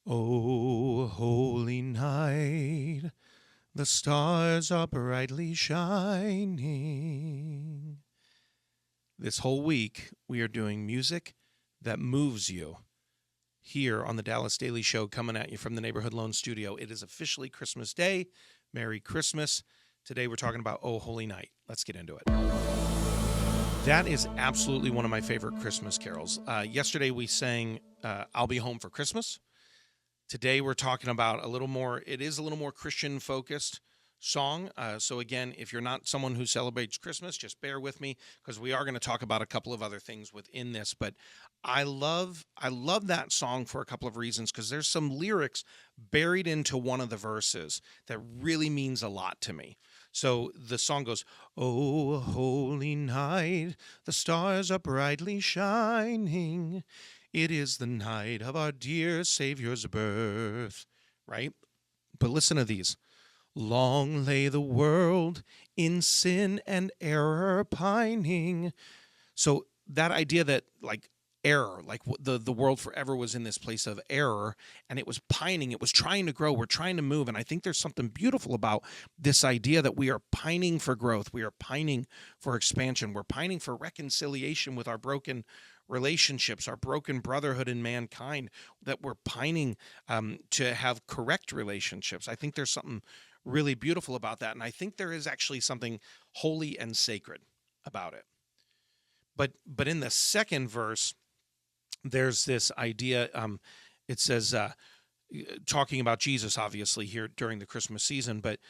O holy night, the stars are brightly shining. This whole week, we are doing music that moves you here on the Dallas Daily Show, coming at you from the Neighborhood Loan Studio. It is officially Christmas Day. Merry Christmas. Today, we're talking about Oh Holy Night. Let's get into it. That is absolutely one of my favorite Christmas carols. Yesterday, we sang I'll Be Home for Christmas. Today, we're talking about it is a little more Christian focused song. So again, if you're not someone who celebrates Christmas, just bear with me because we are going to talk about a couple of other things within this. But I love that song for a couple of reasons because there's some lyrics buried into one of the verses that really means a lot to me. So the song goes, "Oh, holy night, the stars are brightly shining. It is the night of our dear Savior's birth," right? But listen to these. "Long lay the world in sin and error pining." So that idea that like error, like the world forever was in this place of error and it was pining, it was trying to grow, we're trying to move. And I think there's something beautiful about this idea that we are pining for growth, we are pining for expansion, we're pining for reconciliation with our broken relationships, our broken brotherhood in mankind, that we're pining to have correct relationships. I think there's something really beautiful about that. And I think there is actually something holy and sacred about it. But in the second verse, there's this idea. It says, talking about Jesus, obviously, here during the Christmas season, but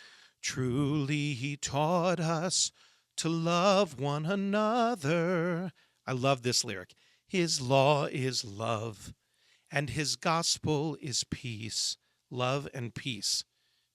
truly he taught us to love one another. I love this lyric. His law is love, and his gospel is peace. Love and peace.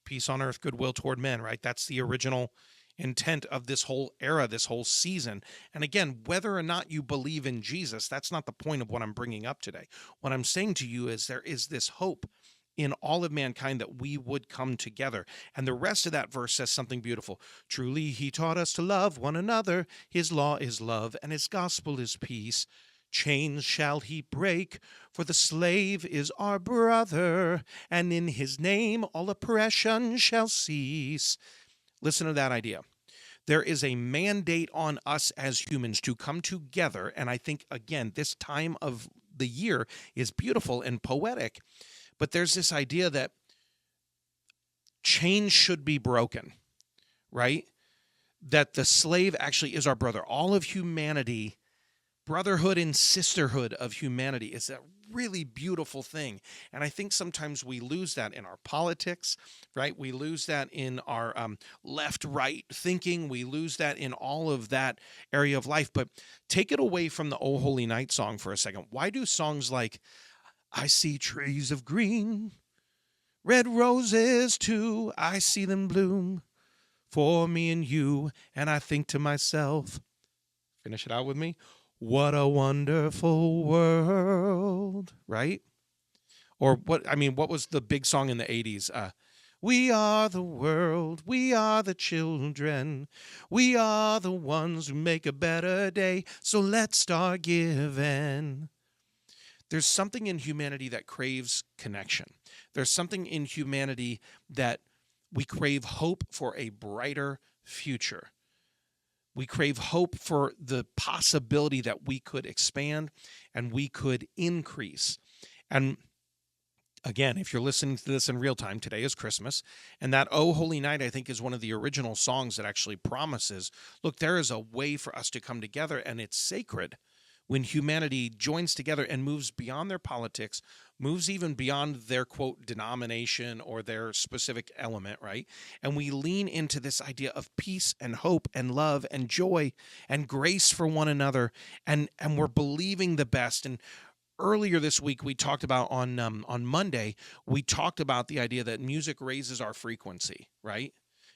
Peace on earth, goodwill toward men, right? That's the original intent of this whole era, this whole season. And again, whether or not you believe in Jesus, that's not the point of what I'm bringing up today. What I'm saying to you is there is this hope in all of mankind that we would come together. And the rest of that verse says something beautiful. Truly, he taught us to love one another. His law is love, and his gospel is peace. Chains shall he break, for the slave is our brother, and in his name all oppression shall cease. Listen to that idea. There is a mandate on us as humans to come together. And I think, again, this time of the year is beautiful and poetic. But there's this idea that chains should be broken, right? That the slave actually is our brother. All of humanity, brotherhood and sisterhood of humanity is a really beautiful thing. And I think sometimes we lose that in our politics, right? We lose that in our left-right thinking. We lose that in all of that area of life. But take it away from the Oh Holy Night song for a second. Why do songs like "I see trees of green, red roses too, I see them bloom for me and you, and I think to myself," finish it out with me, "what a wonderful world," right? Or what was the big song in the 80s? We are the world, we are the children, we are the ones who make a better day, so let's start giving. There's something in humanity that craves connection. There's something in humanity that we crave hope for a brighter future. We crave hope for the possibility that we could expand and we could increase. And again, if you're listening to this in real time, today is Christmas. And that "Oh Holy Night," I think, is one of the original songs that actually promises, look, there is a way for us to come together, and it's sacred when humanity joins together and moves beyond their politics, moves even beyond their, quote, denomination or their specific element, right? And we lean into this idea of peace and hope and love and joy and grace for one another, and we're believing the best. And earlier this week, we talked about on Monday, we talked about the idea that music raises our frequency, right?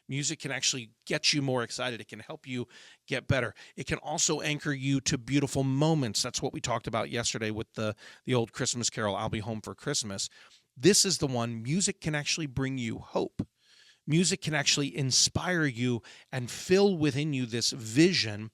Music can actually get you more excited. It can help you get better. It can also anchor you to beautiful moments. That's what we talked about yesterday with the old Christmas carol, "I'll Be Home for Christmas." This is the one. Music can actually bring you hope. Music can actually inspire you and fill within you this vision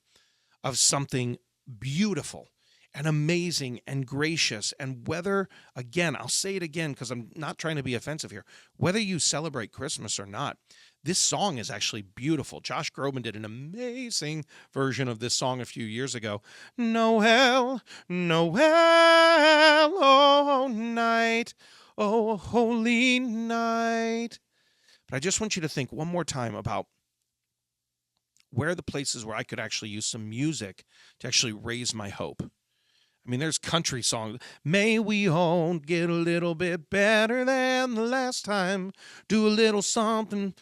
of something beautiful. and amazing and gracious. And whether, again, I'll say it again because I'm not trying to be offensive here, whether you celebrate Christmas or not, this song is actually beautiful. Josh Groban did an amazing version of this song a few years ago. Noel, Noel, oh night, oh holy night. But I just want you to think one more time about where are the places where I could actually use some music to actually raise my hope. I mean, there's country songs. May we all get a little bit better than the last time. Do a little something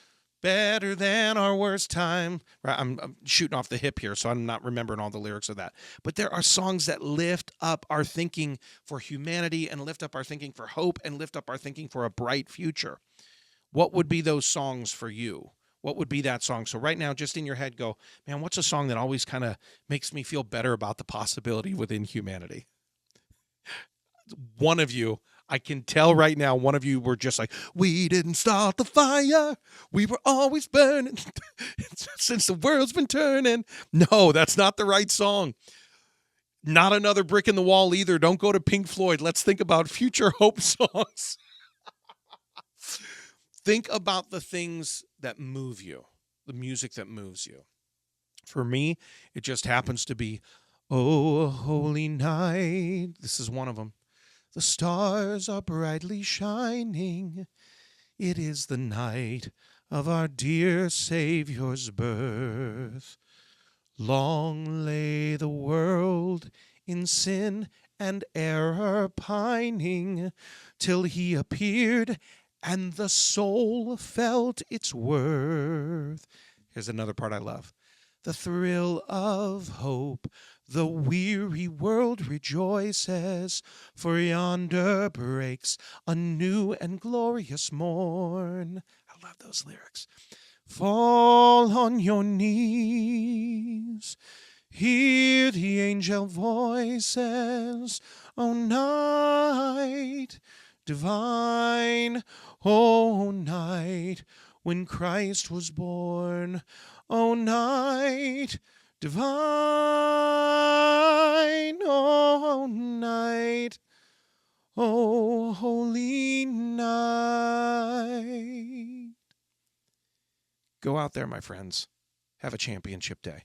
better than our worst time. Right? I'm shooting off the hip here, so I'm not remembering all the lyrics of that. But there are songs that lift up our thinking for humanity and lift up our thinking for hope and lift up our thinking for a bright future. What would be those songs for you? What would be that song? So right now, just in your head, go, man, what's a song that always kind of makes me feel better about the possibility within humanity? One of you, I can tell right now, one of you were just like, we didn't start the fire. We were always burning since the world's been turning. No, that's not the right song. Not another brick in the wall either. Don't go to Pink Floyd. Let's think about future hope songs. Think about the things that move you, the music that moves you. For me, it just happens to be, oh, holy night. This is one of them. The stars are brightly shining. It is the night of our dear Savior's birth. Long lay the world in sin and error pining, till he appeared and the soul felt its worth. Here's another part I love. The thrill of hope, the weary world rejoices, for yonder breaks a new and glorious morn. I love those lyrics. Fall on your knees, hear the angel voices, O night divine, O night when Christ was born, O night divine, O night, O holy night. Go out there, my friends. Have a championship day.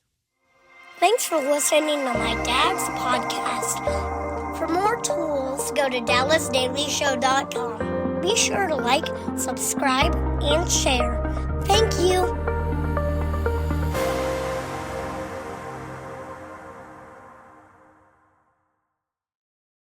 Thanks for listening to my dad's podcast. For more tools, go to DallasDailyShow.com. Be sure to like, subscribe, and share. Thank you.